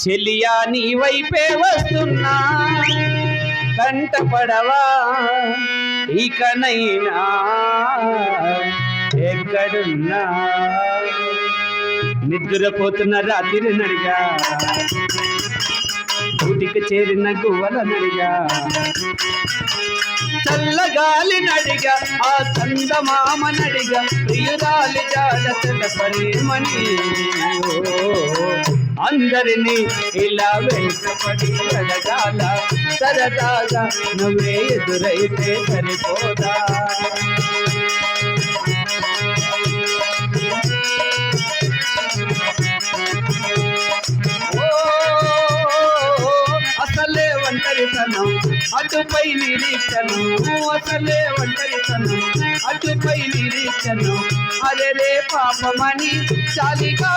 చెలియా నీ వైపే వస్తున్నా కంటపడవా ఇకనైనా ఎక్కడున్నా నిద్రపోతున్న రాత్రి నడిగా గుడికి చేరిన గువ్వల నడిగా చల్లగాలి నడిగా ఆ చందమామ నడిగా ప్రియురాలి జాడ తెలపలేమని అందరినీ ఇలా వెంటపడి అడగాల సరదాగా నువ్వే ఎదురైతే సరిపోదా అసలే ఒంటరితనం అటుపై నిరీక్షను అసలే ఒంటరితనం అటుపై నిరీక్షను అరే రే పాపమని చాలిగా